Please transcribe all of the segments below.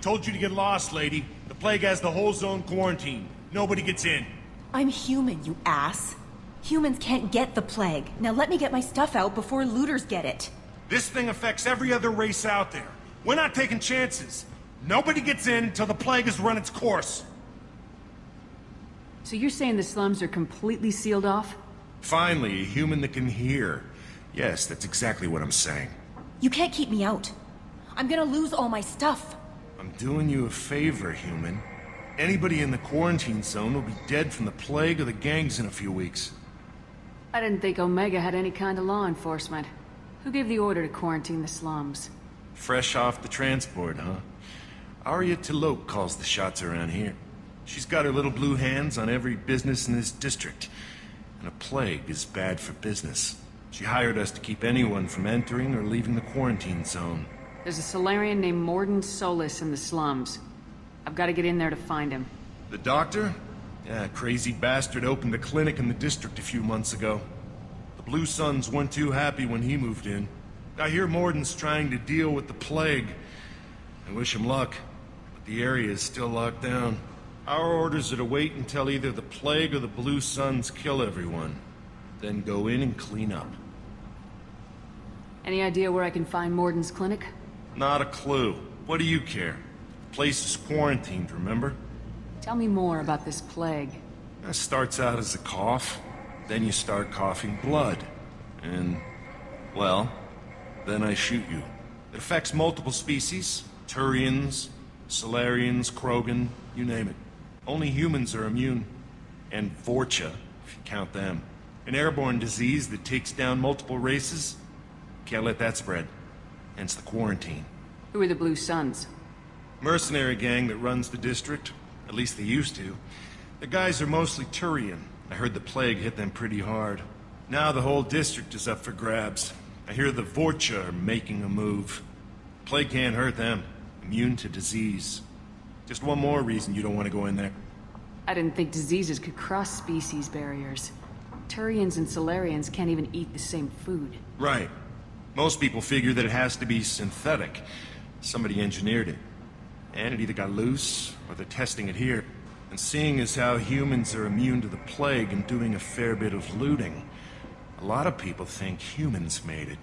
told you to get lost, lady. The plague has the whole zone quarantined. Nobody gets in. I'm human, you ass. Humans can't get the plague. Now let me get my stuff out before looters get it. This thing affects every other race out there. We're not taking chances. Nobody gets in until the plague has run its course. So you're saying the slums are completely sealed off? Finally, a human that can hear. Yes, that's exactly what I'm saying. You can't keep me out. I'm gonna lose all my stuff. I'm doing you a favor, human. Anybody in the quarantine zone will be dead from the plague or the gangs in a few weeks. I didn't think Omega had any kind of law enforcement. Who gave the order to quarantine the slums? Fresh off the transport, huh? Arya Tilok calls the shots around here. She's got her little blue hands on every business in this district. And a plague is bad for business. She hired us to keep anyone from entering or leaving the quarantine zone. There's a Solarian named Mordin Solus in the slums. I've got to get in there to find him. The doctor? Yeah, crazy bastard opened a clinic in the district a few months ago. The Blue Suns weren't too happy when he moved in. I hear Mordin's trying to deal with the plague. I wish him luck, but the area is still locked down. Our orders are to wait until either the plague or the Blue Suns kill everyone. Then go in and clean up. Any idea where I can find Mordin's clinic? Not a clue. What do you care? The place is quarantined, remember? Tell me more about this plague. It starts out as a cough, then you start coughing blood. And, well, then I shoot you. It affects multiple species. Turians, Solarians, Krogan, you name it. Only humans are immune. And Vorcha, if you count them. An airborne disease that takes down multiple races. Can't let that spread. Hence the quarantine. Who are the Blue Suns? Mercenary gang that runs the district. At least they used to. The guys are mostly Turian. I heard the plague hit them pretty hard. Now the whole district is up for grabs. I hear the Vorcha are making a move. Plague can't hurt them. Immune to disease. Just one more reason you don't want to go in there. I didn't think diseases could cross species barriers. Turians and Solarians can't even eat the same food. Right. Most people figure that it has to be synthetic. Somebody engineered it. And it either got loose, or they're testing it here. And seeing as how humans are immune to the plague and doing a fair bit of looting, a lot of people think humans made it.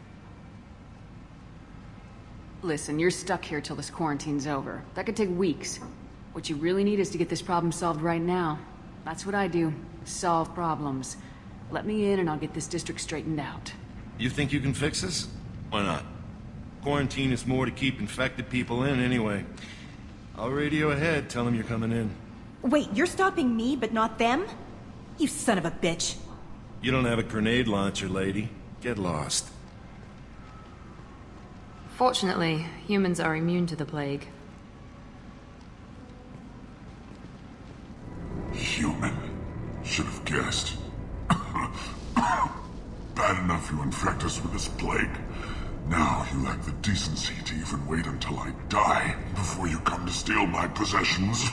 Listen, you're stuck here till this quarantine's over. That could take weeks. What you really need is to get this problem solved right now. That's what I do. Solve problems. Let me in and I'll get this district straightened out. You think you can fix this? Why not? Quarantine is more to keep infected people in anyway. I'll radio ahead, tell them you're coming in. Wait, you're stopping me, but not them? You son of a bitch. You don't have a grenade launcher, lady. Get lost. Fortunately, humans are immune to the plague. Human. Should have guessed. Bad enough you infect us with this plague. Now you lack the decency to even wait until I die before you come to steal my possessions.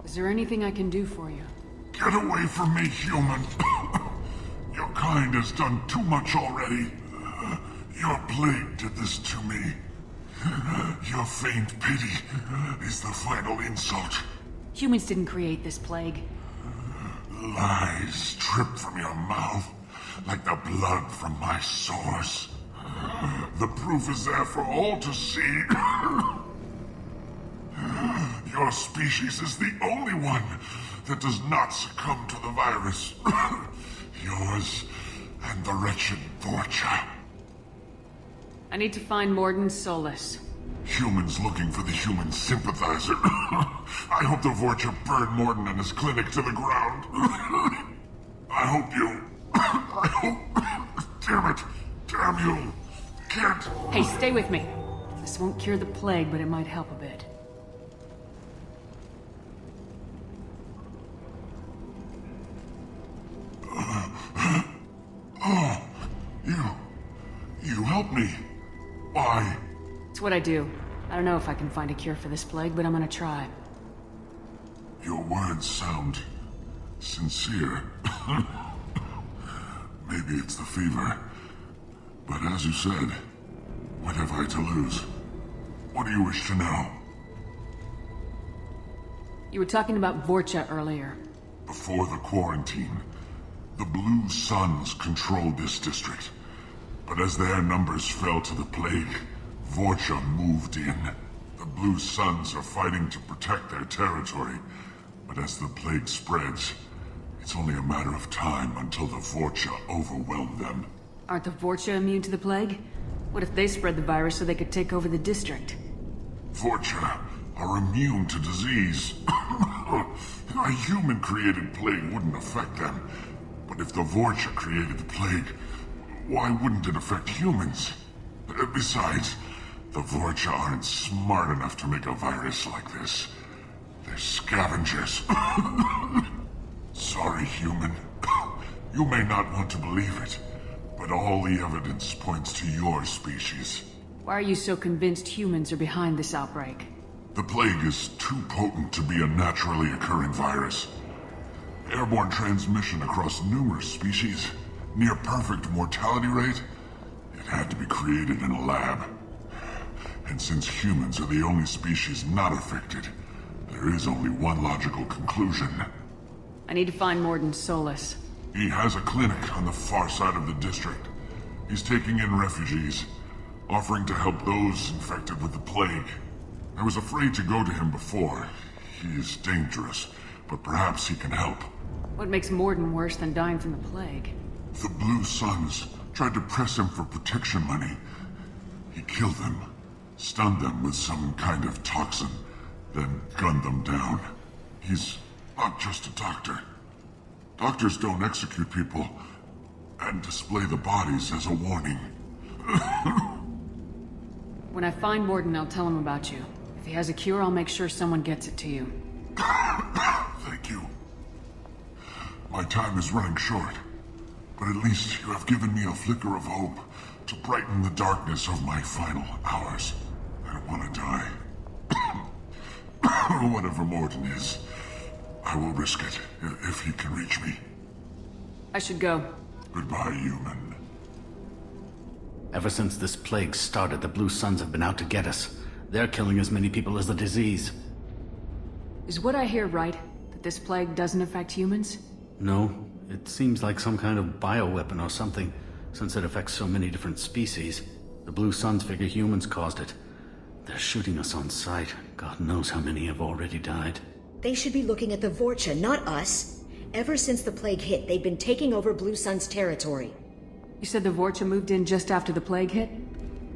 Is there anything I can do for you? Get away from me, human. Your kind has done too much already. Your plague did this to me. Your faint pity is the final insult. Humans didn't create this plague. Lies drip from your mouth like the blood from my sores. The proof is there for all to see. Your species is the only one that does not succumb to the virus. Yours and the wretched Vorcha. I need to find Mordin Solus. Humans looking for the human sympathizer. I hope the Vorcha burned Mordin and his clinic to the ground. I hope you... I hope... Damn it. Damn you. Can't... Hey, stay with me. This won't cure the plague, but it might help a bit. You helped me. Why? It's what I do. I don't know if I can find a cure for this plague, but I'm gonna try. Your words sound... sincere. Maybe it's the fever. But as you said, what have I to lose? What do you wish to know? You were talking about Vorcha earlier. Before the quarantine, the Blue Suns controlled this district. But as their numbers fell to the plague, Vorcha moved in. The Blue Suns are fighting to protect their territory, but as the plague spreads, it's only a matter of time until the Vorcha overwhelm them. Aren't the Vorcha immune to the plague? What if they spread the virus so they could take over the district? Vorcha are immune to disease. A human-created plague wouldn't affect them. But if the Vorcha created the plague, why wouldn't it affect humans? Besides, the Vorcha aren't smart enough to make a virus like this. They're scavengers. Sorry, human. You may not want to believe it, but all the evidence points to your species. Why are you so convinced humans are behind this outbreak? The plague is too potent to be a naturally occurring virus. Airborne transmission across numerous species, near perfect mortality rate. It had to be created in a lab. And since humans are the only species not affected, there is only one logical conclusion. I need to find Mordin Solus. He has a clinic on the far side of the district. He's taking in refugees, offering to help those infected with the plague. I was afraid to go to him before. He is dangerous, but perhaps he can help. What makes Mordin worse than dying from the plague? The Blue Suns tried to press him for protection money. He killed them, stunned them with some kind of toxin, then gunned them down. He's not just a doctor. Doctors don't execute people and display the bodies as a warning. When I find Mordin, I'll tell him about you. If he has a cure, I'll make sure someone gets it to you. Thank you. My time is running short, but at least you have given me a flicker of hope to brighten the darkness of my final hours. I don't want to die. Whatever Mordin is, I will risk it if he can reach me. I should go. Goodbye, human. Ever since this plague started, the Blue Suns have been out to get us. They're killing as many people as the disease. Is what I hear right? That this plague doesn't affect humans? No, it seems like some kind of bioweapon or something, since it affects so many different species. The Blue Suns figure humans caused it. They're shooting us on sight. God knows how many have already died. They should be looking at the Vorcha, not us. Ever since the plague hit, they've been taking over Blue Sun's territory. You said the Vorcha moved in just after the plague hit?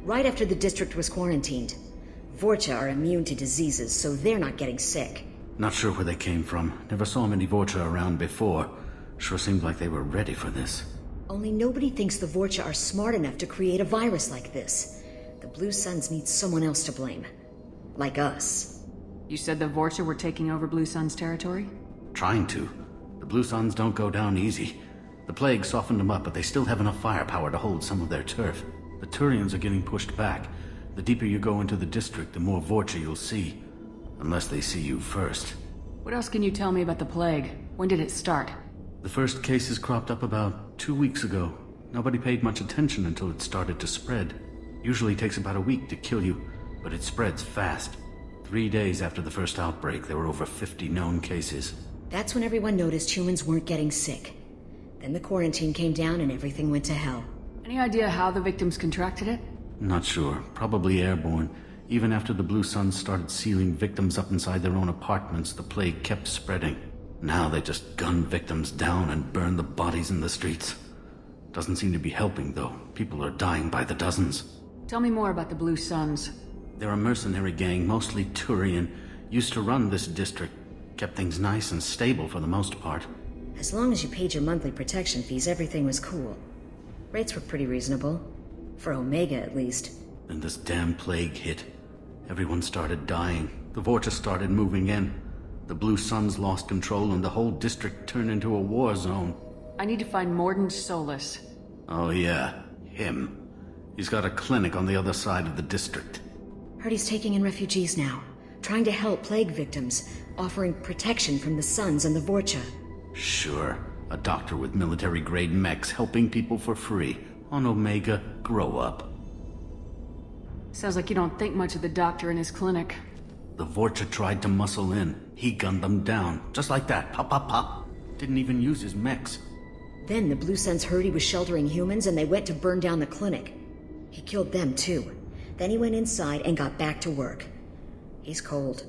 Right after the district was quarantined. Vorcha are immune to diseases, so they're not getting sick. Not sure where they came from. Never saw many Vorcha around before. Sure seemed like they were ready for this. Only nobody thinks the Vorcha are smart enough to create a virus like this. The Blue Suns need someone else to blame. Like us. You said the Vorcha were taking over Blue Sun's territory? Trying to. The Blue Suns don't go down easy. The plague softened them up, but they still have enough firepower to hold some of their turf. The Turians are getting pushed back. The deeper you go into the district, the more Vorcha you'll see. Unless they see you first. What else can you tell me about the plague? When did it start? The first cases cropped up about 2 weeks ago. Nobody paid much attention until it started to spread. Usually takes about a week to kill you, but it spreads fast. 3 days after the first outbreak, there were over 50 known cases. That's when everyone noticed humans weren't getting sick. Then the quarantine came down and everything went to hell. Any idea how the victims contracted it? Not sure. Probably airborne. Even after the Blue Suns started sealing victims up inside their own apartments, the plague kept spreading. Now they just gun victims down and burn the bodies in the streets. Doesn't seem to be helping, though. People are dying by the dozens. Tell me more about the Blue Suns. They're a mercenary gang, mostly Turian. Used to run this district. Kept things nice and stable for the most part. As long as you paid your monthly protection fees, everything was cool. Rates were pretty reasonable. For Omega, at least. Then this damn plague hit. Everyone started dying. The Vorcha started moving in. The Blue Suns lost control and the whole district turned into a war zone. I need to find Mordin Solus. Oh yeah, him. He's got a clinic on the other side of the district. Heard he's taking in refugees now. Trying to help plague victims. Offering protection from the Suns and the Vorcha. Sure. A doctor with military-grade mechs helping people for free. On Omega, grow up. Sounds like you don't think much of the doctor in his clinic. The Vorcha tried to muscle in. He gunned them down. Just like that. Pop, pop, pop. Didn't even use his mechs. Then the Blue Suns heard he was sheltering humans and they went to burn down the clinic. He killed them too. Then he went inside and got back to work. He's cold.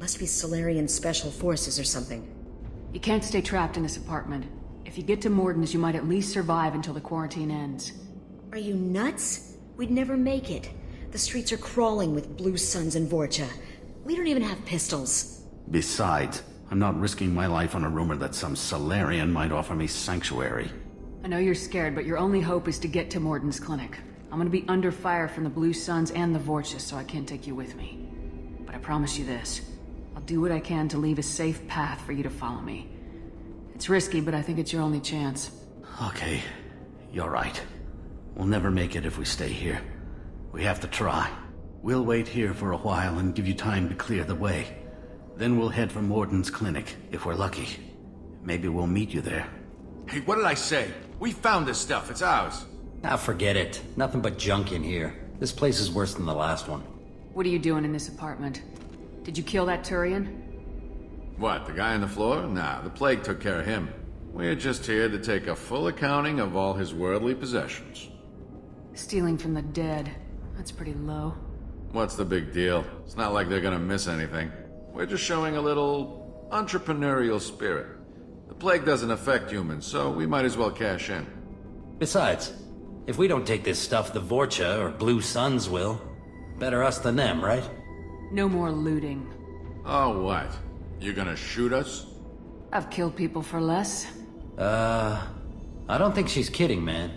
Must be Solarian Special Forces or something. You can't stay trapped in this apartment. If you get to Mordin's, you might at least survive until the quarantine ends. Are you nuts? We'd never make it. The streets are crawling with Blue Suns and Vorcha. We don't even have pistols. Besides, I'm not risking my life on a rumor that some Solarian might offer me sanctuary. I know you're scared, but your only hope is to get to Mordin's clinic. I'm gonna be under fire from the Blue Suns and the Vorcha, so I can't take you with me. But I promise you this. I'll do what I can to leave a safe path for you to follow me. It's risky, but I think it's your only chance. Okay, you're right. We'll never make it if we stay here. We have to try. We'll wait here for a while and give you time to clear the way. Then we'll head for Mordin's clinic, if we're lucky. Maybe we'll meet you there. Hey, what did I say? We found this stuff. It's ours. Ah, forget it. Nothing but junk in here. This place is worse than the last one. What are you doing in this apartment? Did you kill that Turian? What, the guy on the floor? Nah, the plague took care of him. We're just here to take a full accounting of all his worldly possessions. Stealing from the dead. That's pretty low. What's the big deal? It's not like they're gonna miss anything. We're just showing a little entrepreneurial spirit. The plague doesn't affect humans, so we might as well cash in. Besides, if we don't take this stuff, the Vorcha or Blue Suns will. Better us than them, right? No more looting. Oh, what? You gonna shoot us? I've killed people for less. I don't think she's kidding, man.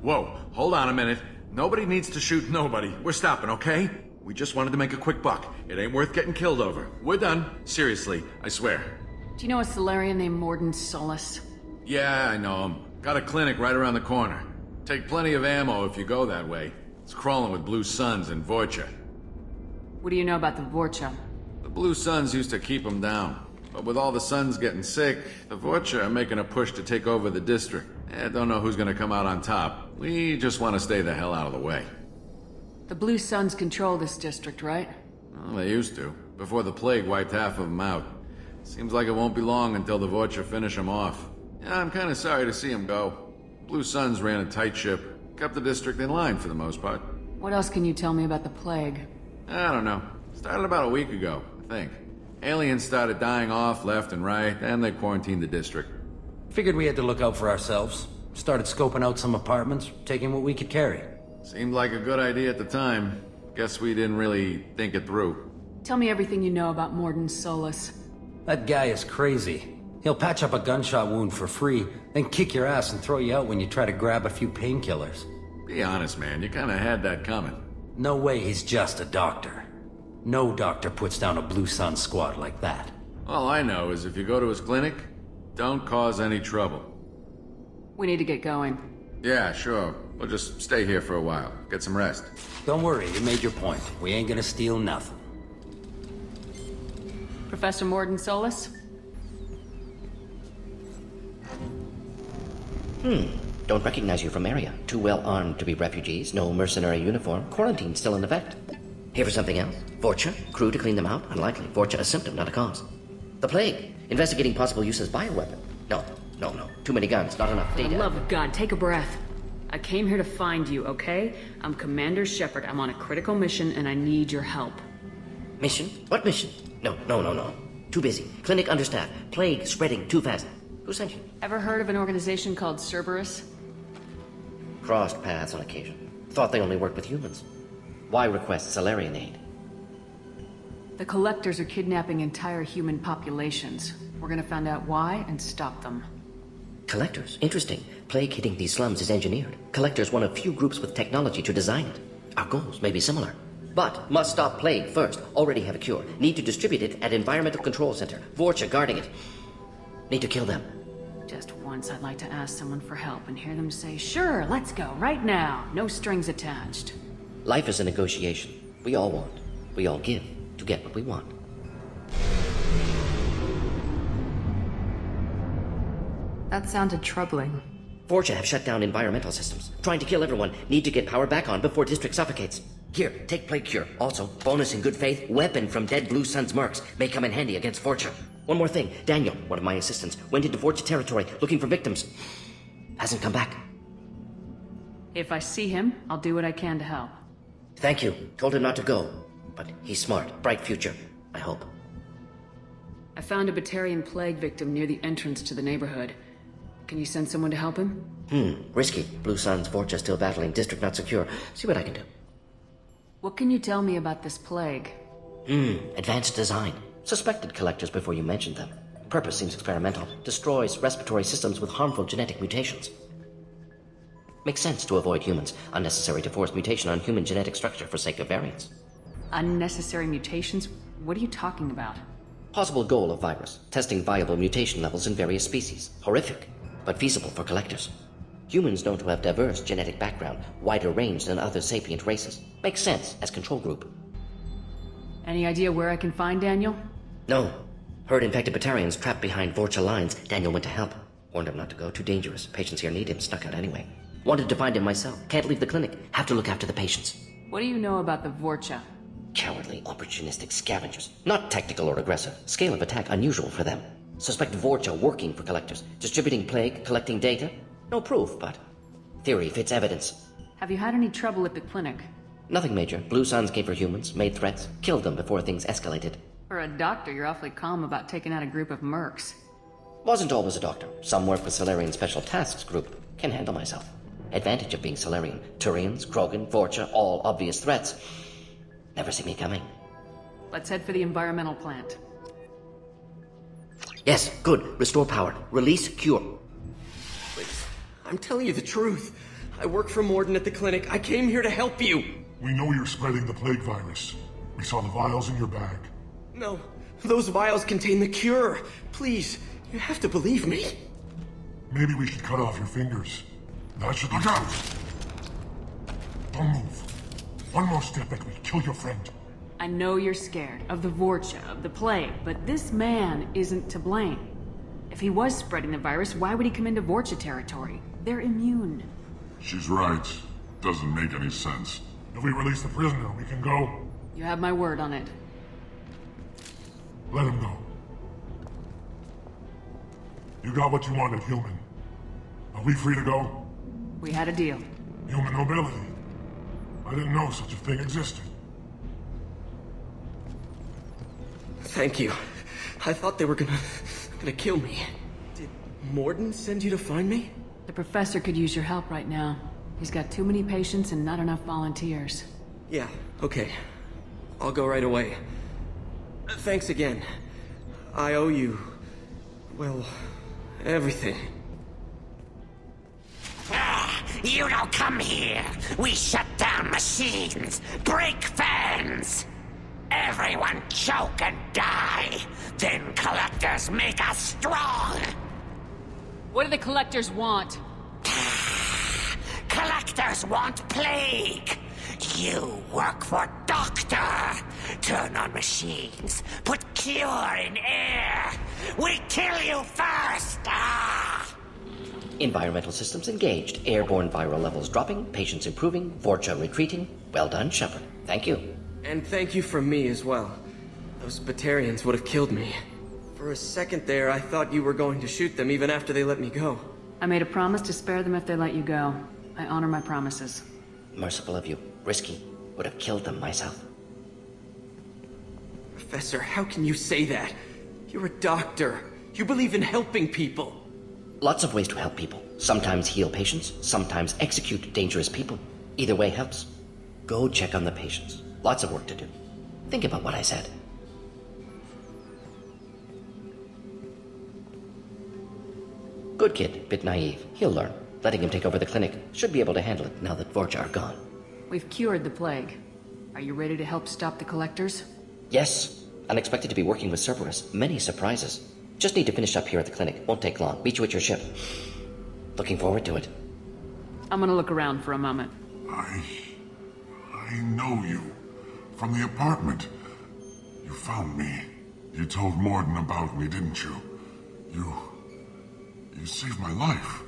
Whoa, hold on a minute. Nobody needs to shoot nobody. We're stopping, okay? We just wanted to make a quick buck. It ain't worth getting killed over. We're done. Seriously, I swear. Do you know a Solarian named Mordin Solus? Yeah, I know him. Got a clinic right around the corner. Take plenty of ammo if you go that way. It's crawling with Blue Suns and Vorcha. What do you know about the Vorcha? The Blue Suns used to keep them down. But with all the Suns getting sick, the Vorcha are making a push to take over the district. I don't know who's gonna come out on top. We just want to stay the hell out of the way. The Blue Suns control this district, right? Well, they used to, before the plague wiped half of them out. Seems like it won't be long until the Vorcha finish them off. Yeah, I'm kinda sorry to see them go. Blue Suns ran a tight ship, kept the district in line for the most part. What else can you tell me about the plague? I don't know. Started about a week ago, I think. Aliens started dying off left and right, and they quarantined the district. Figured we had to look out for ourselves. Started scoping out some apartments, taking what we could carry. Seemed like a good idea at the time. Guess we didn't really think it through. Tell me everything you know about Mordin Solus. That guy is crazy. He'll patch up a gunshot wound for free, then kick your ass and throw you out when you try to grab a few painkillers. Be honest, man, you kinda had that coming. No way he's just a doctor. No doctor puts down a Blue Sun squad like that. All I know is if you go to his clinic, don't cause any trouble. We need to get going. Yeah, sure. We'll just stay here for a while. Get some rest. Don't worry, you made your point. We ain't gonna steal nothing. Professor Mordin Solus? Don't recognize you from area. Too well armed to be refugees, no mercenary uniform, quarantine still in effect. Here for something else? Vorcha? Crew to clean them out? Unlikely. Vorcha a symptom, not a cause. The plague? Investigating possible use as bioweapon? No. Too many guns, not enough For data. the love of God, take a breath. I came here to find you, okay? I'm Commander Shepard. I'm on a critical mission and I need your help. Mission? What mission? No. Too busy. Clinic understaffed. Plague spreading too fast. Who sent you? Ever heard of an organization called Cerberus? Crossed paths on occasion. Thought they only worked with humans. Why request Solarian aid? The Collectors are kidnapping entire human populations. We're gonna find out why and stop them. Collectors? Interesting. Plague hitting these slums is engineered. Collectors one of few groups with technology to design it. Our goals may be similar. But must stop plague first. Already have a cure. Need to distribute it at Environmental Control Center. Vorcha guarding it. Need to kill them. Just once I'd like to ask someone for help and hear them say, sure, let's go, right now. No strings attached. Life is a negotiation. We all want. We all give to get what we want. That sounded troubling. Vorcha have shut down environmental systems. Trying to kill everyone. Need to get power back on before district suffocates. Here, take Plague Cure. Also, bonus in good faith, weapon from dead Blue Sun's mercs. May come in handy against Vorcha. One more thing. Daniel, one of my assistants, went into Vorcha territory looking for victims. Hasn't come back. If I see him, I'll do what I can to help. Thank you. Told him not to go. But he's smart. Bright future. I hope. I found a Batarian plague victim near the entrance to the neighborhood. Can you send someone to help him? Risky. Blue Sun's Vorcha still battling. District not secure. See what I can do. What can you tell me about this plague? Advanced design. Suspected collectors before you mentioned them. Purpose seems experimental. Destroys respiratory systems with harmful genetic mutations. Makes sense to avoid humans. Unnecessary to force mutation on human genetic structure for sake of variance. Unnecessary mutations? What are you talking about? Possible goal of virus. Testing viable mutation levels in various species. Horrific, but feasible for collectors. Humans known to have diverse genetic background, wider range than other sapient races. Makes sense as control group. Any idea where I can find Daniel? No. Heard infected Batarians trapped behind Vorcha lines. Daniel went to help. Warned him not to go. Too dangerous. Patients here need him. Snuck out anyway. Wanted to find him myself. Can't leave the clinic. Have to look after the patients. What do you know about the Vorcha? Cowardly, opportunistic scavengers. Not tactical or aggressive. Scale of attack unusual for them. Suspect Vorcha working for collectors. Distributing plague, collecting data. No proof, but theory fits evidence. Have you had any trouble at the clinic? Nothing major. Blue Suns came for humans, made threats, killed them before things escalated. For a doctor, you're awfully calm about taking out a group of mercs. Wasn't always a doctor. Some work with Solarian Special Tasks Group. Can handle myself. Advantage of being Solarian. Turians, Krogan, Vorcha, all obvious threats. Never see me coming. Let's head for the environmental plant. Yes, good. Restore power. Release cure. Please, I'm telling you the truth. I work for Mordin at the clinic. I came here to help you. We know you're spreading the plague virus. We saw the vials in your bag. No, those vials contain the cure. Please, you have to believe me. Maybe we should cut off your fingers. That should look out! Don't move. One more step and we kill your friend. I know you're scared of the Vorcha, of the plague, but this man isn't to blame. If he was spreading the virus, why would he come into Vorcha territory? They're immune. She's right. Doesn't make any sense. If we release the prisoner, we can go. You have my word on it. Let him go. You got what you wanted, human. Are we free to go? We had a deal. Human mobility. I didn't know such a thing existed. Thank you. I thought they were gonna kill me. Did Mordin send you to find me? The professor could use your help right now. He's got too many patients and not enough volunteers. Yeah, okay. I'll go right away. Thanks again. I owe you... well, everything. You don't come here. We shut down machines, break fans. Everyone choke and die. Then collectors make us strong. What do the collectors want? Collectors want plague. You work for Doctor. Turn on machines. Put cure in air. We kill you first. Environmental systems engaged. Airborne viral levels dropping. Patients improving. Vorcha retreating. Well done, Shepard. Thank you. And thank you from me as well. Those Batarians would have killed me. For a second there, I thought you were going to shoot them even after they let me go. I made a promise to spare them if they let you go. I honor my promises. Merciful of you. Risky. Would have killed them myself. Professor, how can you say that? You're a doctor. You believe in helping people. Lots of ways to help people. Sometimes heal patients, sometimes execute dangerous people. Either way helps. Go check on the patients. Lots of work to do. Think about what I said. Good kid, bit naive. He'll learn. Letting him take over the clinic. Should be able to handle it now that Vorcha are gone. We've cured the plague. Are you ready to help stop the collectors? Yes. Unexpected to be working with Cerberus. Many surprises. Just need to finish up here at the clinic. Won't take long. Meet you at your ship. Looking forward to it. I'm gonna look around for a moment. I know you. From the apartment. You found me. You told Mordin about me, didn't you? You saved my life.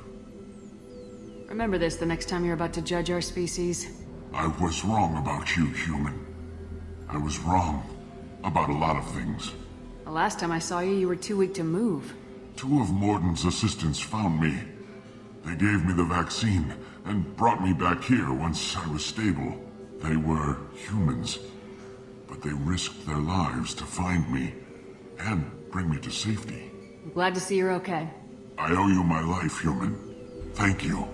Remember this the next time you're about to judge our species. I was wrong about you, human. I was wrong about a lot of things. The last time I saw you, you were too weak to move. 2 of Mordin's assistants found me. They gave me the vaccine and brought me back here once I was stable. They were humans, but they risked their lives to find me and bring me to safety. I'm glad to see you're okay. I owe you my life, human. Thank you.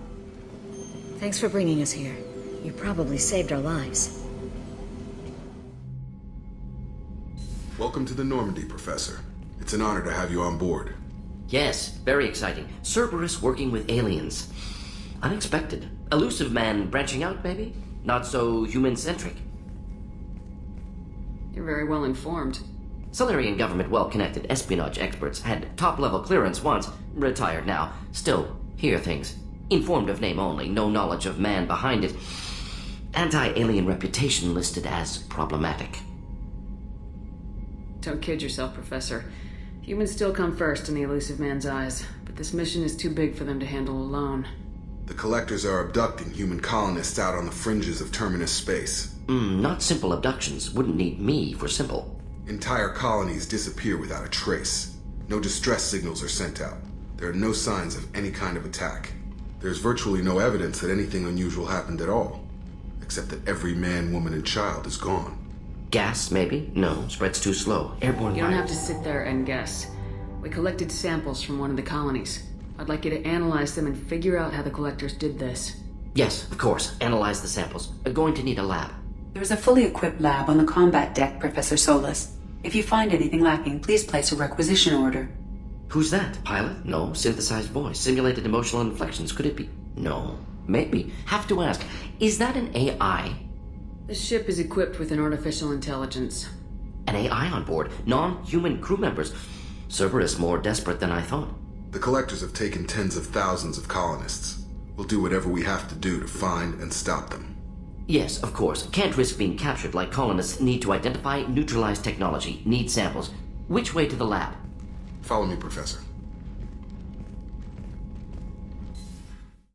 Thanks for bringing us here. You probably saved our lives. Welcome to the Normandy, Professor. It's an honor to have you on board. Yes, very exciting. Cerberus working with aliens. Unexpected. Elusive man branching out, maybe? Not so human-centric. You're very well informed. Solarian government well-connected espionage experts had top-level clearance once, retired now. Still, hear things. Informed of name only, no knowledge of man behind it. Anti-alien reputation listed as problematic. Don't kid yourself, Professor. Humans still come first in the elusive man's eyes, but this mission is too big for them to handle alone. The Collectors are abducting human colonists out on the fringes of terminus space. Not simple abductions. Wouldn't need me for simple. Entire colonies disappear without a trace. No distress signals are sent out. There are no signs of any kind of attack. There's virtually no evidence that anything unusual happened at all, except that every man, woman, and child is gone. Gas, maybe? No, spreads too slow. Airborne You don't have virus. to sit there and guess. We collected samples from one of the colonies. I'd like you to analyze them and figure out how the Collectors did this. Yes, of course. Analyze the samples. Going to need a lab. There's a fully equipped lab on the combat deck, Professor Solus. If you find anything lacking, please place a requisition order. Who's that? Pilot? No. Synthesized voice. Simulated emotional inflections. Could it be? No. Maybe. Have to ask. Is that an AI? The ship is equipped with an artificial intelligence. An AI on board? Non-human crew members? Cerberus more desperate than I thought. The Collectors have taken tens of thousands of colonists. We'll do whatever we have to do to find and stop them. Yes, of course. Can't risk being captured like colonists need to identify, neutralize technology, need samples. Which way to the lab? Follow me, Professor.